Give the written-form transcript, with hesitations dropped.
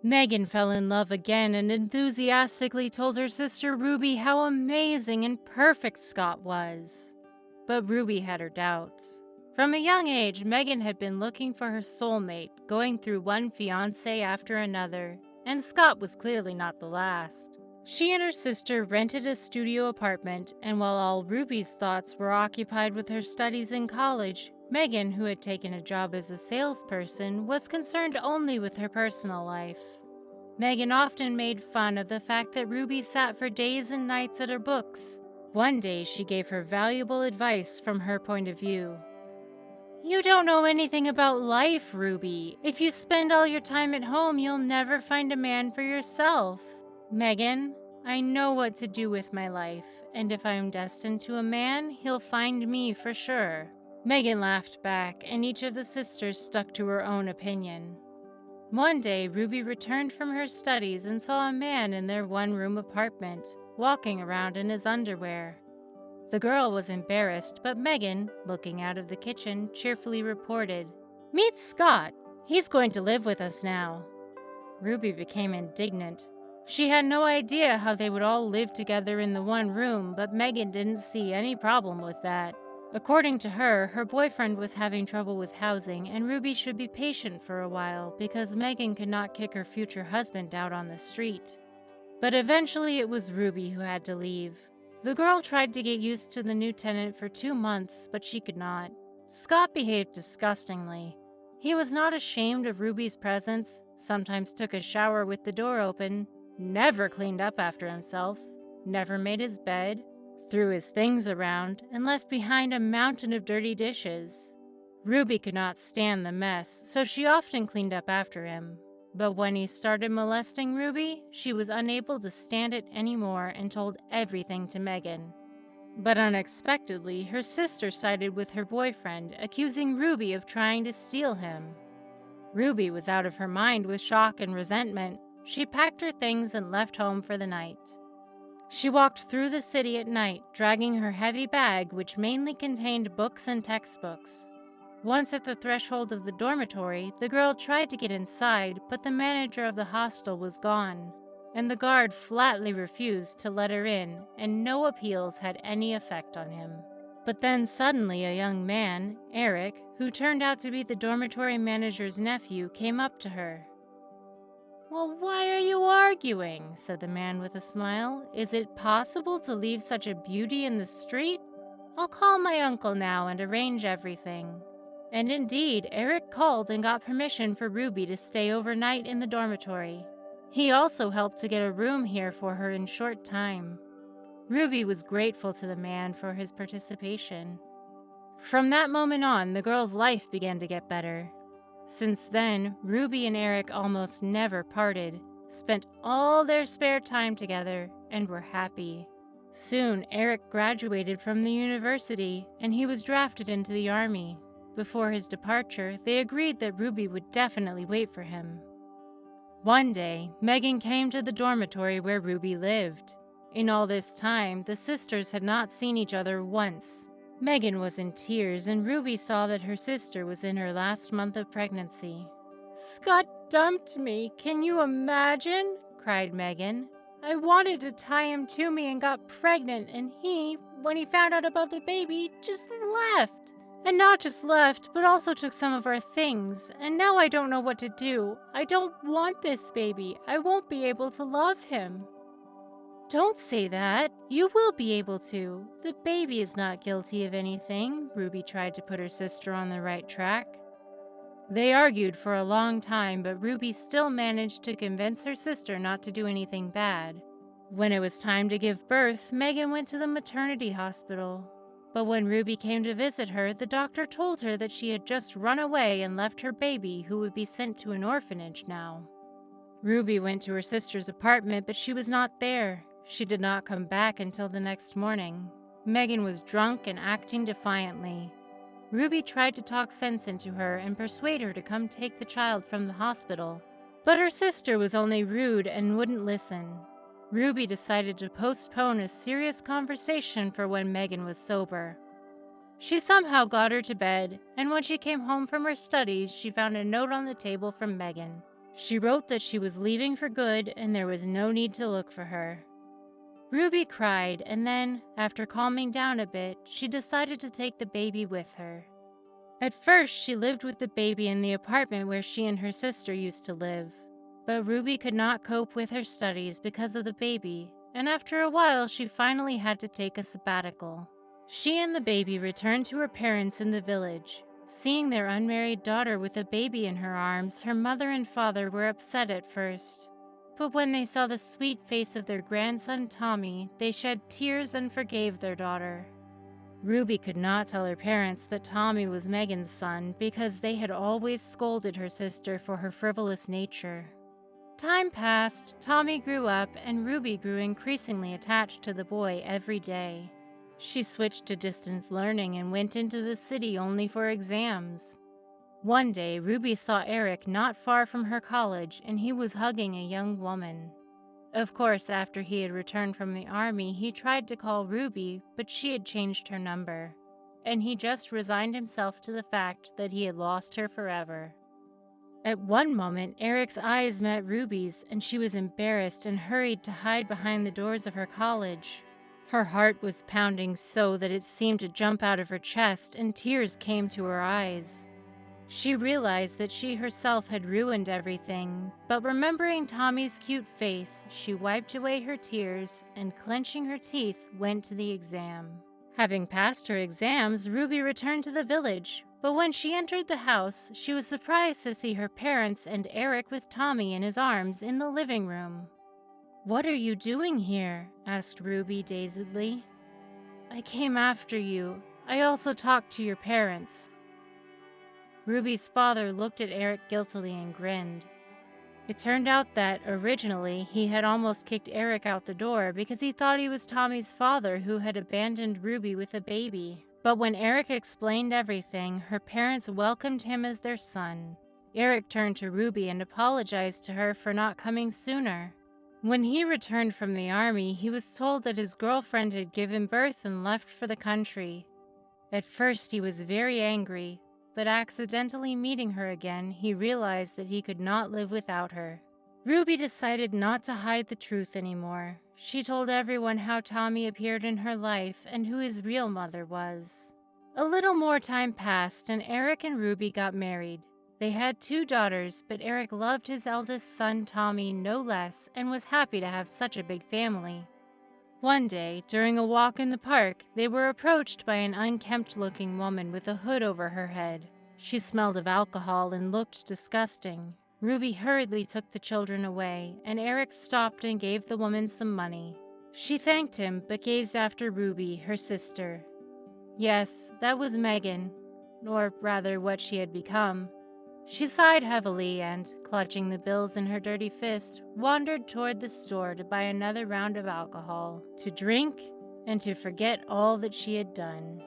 Megan fell in love again and enthusiastically told her sister Ruby how amazing and perfect Scott was. But Ruby had her doubts. From a young age, Megan had been looking for her soulmate, going through one fiancé after another, and Scott was clearly not the last. She and her sister rented a studio apartment, and while all Ruby's thoughts were occupied with her studies in college, Megan, who had taken a job as a salesperson, was concerned only with her personal life. Megan often made fun of the fact that Ruby sat for days and nights at her books. One day she gave her valuable advice from her point of view. "You don't know anything about life, Ruby. If you spend all your time at home, you'll never find a man for yourself. Megan, I know what to do with my life, and if I am destined to a man, he'll find me for sure." Megan laughed back, and each of the sisters stuck to her own opinion. One day, Ruby returned from her studies and saw a man in their one-room apartment, walking around in his underwear. The girl was embarrassed, but Megan, looking out of the kitchen, cheerfully reported, "Meet Scott. He's going to live with us now." Ruby became indignant. She had no idea how they would all live together in the one room, but Megan didn't see any problem with that. According to her, her boyfriend was having trouble with housing, and Ruby should be patient for a while because Megan could not kick her future husband out on the street. But eventually it was Ruby who had to leave. The girl tried to get used to the new tenant for 2 months, but she could not. Scott behaved disgustingly. He was not ashamed of Ruby's presence, sometimes took a shower with the door open, never cleaned up after himself, never made his bed, threw his things around, and left behind a mountain of dirty dishes. Ruby could not stand the mess, so she often cleaned up after him. But when he started molesting Ruby, she was unable to stand it anymore and told everything to Megan. But unexpectedly, her sister sided with her boyfriend, accusing Ruby of trying to steal him. Ruby was out of her mind with shock and resentment. She packed her things and left home for the night. She walked through the city at night, dragging her heavy bag, which mainly contained books and textbooks. Once at the threshold of the dormitory, the girl tried to get inside, but the manager of the hostel was gone, and the guard flatly refused to let her in, and no appeals had any effect on him. But then suddenly a young man, Eric, who turned out to be the dormitory manager's nephew, came up to her. "Well, why are you arguing?" said the man with a smile. "Is it possible to leave such a beauty in the street? I'll call my uncle now and arrange everything." And indeed, Eric called and got permission for Ruby to stay overnight in the dormitory. He also helped to get a room here for her in short time. Ruby was grateful to the man for his participation. From that moment on, the girl's life began to get better. Since then, Ruby and Eric almost never parted, spent all their spare time together, and were happy. Soon, Eric graduated from the university, and he was drafted into the army. Before his departure, they agreed that Ruby would definitely wait for him. One day, Megan came to the dormitory where Ruby lived. In all this time, the sisters had not seen each other once. Megan was in tears, and Ruby saw that her sister was in her last month of pregnancy. "Scott dumped me, can you imagine?" cried Megan. "I wanted to tie him to me and got pregnant, and he, when he found out about the baby, just left. And not just left, but also took some of our things, and now I don't know what to do. I don't want this baby. I won't be able to love him." "Don't say that. You will be able to. The baby is not guilty of anything." Ruby tried to put her sister on the right track. They argued for a long time, but Ruby still managed to convince her sister not to do anything bad. When it was time to give birth, Megan went to the maternity hospital. But when Ruby came to visit her, the doctor told her that she had just run away and left her baby, who would be sent to an orphanage now. Ruby went to her sister's apartment, but she was not there. She did not come back until the next morning. Megan was drunk and acting defiantly. Ruby tried to talk sense into her and persuade her to come take the child from the hospital. But her sister was only rude and wouldn't listen. Ruby decided to postpone a serious conversation for when Megan was sober. She somehow got her to bed, and when she came home from her studies, she found a note on the table from Megan. She wrote that she was leaving for good and there was no need to look for her. Ruby cried, and then, after calming down a bit, she decided to take the baby with her. At first, she lived with the baby in the apartment where she and her sister used to live. But Ruby could not cope with her studies because of the baby, and after a while she finally had to take a sabbatical. She and the baby returned to her parents in the village. Seeing their unmarried daughter with a baby in her arms, her mother and father were upset at first. But when they saw the sweet face of their grandson Tommy, they shed tears and forgave their daughter. Ruby could not tell her parents that Tommy was Megan's son because they had always scolded her sister for her frivolous nature. Time passed, Tommy grew up, and Ruby grew increasingly attached to the boy every day. She switched to distance learning and went into the city only for exams. One day, Ruby saw Eric not far from her college, and he was hugging a young woman. Of course, after he had returned from the army, he tried to call Ruby, but she had changed her number, and he just resigned himself to the fact that he had lost her forever. At one moment, Eric's eyes met Ruby's, and she was embarrassed and hurried to hide behind the doors of her college. Her heart was pounding so that it seemed to jump out of her chest, and tears came to her eyes. She realized that she herself had ruined everything, but remembering Tommy's cute face, she wiped away her tears and, clenching her teeth, went to the exam. Having passed her exams, Ruby returned to the village, but when she entered the house, she was surprised to see her parents and Eric with Tommy in his arms in the living room. "What are you doing here?" asked Ruby dazedly. "I came after you. I also talked to your parents." Ruby's father looked at Eric guiltily and grinned. It turned out that, originally, he had almost kicked Eric out the door because he thought he was Tommy's father who had abandoned Ruby with a baby. But when Eric explained everything, her parents welcomed him as their son. Eric turned to Ruby and apologized to her for not coming sooner. When he returned from the army, he was told that his girlfriend had given birth and left for the country. At first, he was very angry, but accidentally meeting her again, he realized that he could not live without her. Ruby decided not to hide the truth anymore. She told everyone how Tommy appeared in her life and who his real mother was. A little more time passed, and Eric and Ruby got married. They had 2 daughters, but Eric loved his eldest son Tommy no less and was happy to have such a big family. One day, during a walk in the park, they were approached by an unkempt-looking woman with a hood over her head. She smelled of alcohol and looked disgusting. Ruby hurriedly took the children away, and Eric stopped and gave the woman some money. She thanked him, but gazed after Ruby, her sister. Yes, that was Megan, or rather what she had become. She sighed heavily and, clutching the bills in her dirty fist, wandered toward the store to buy another round of alcohol, to drink, and to forget all that she had done.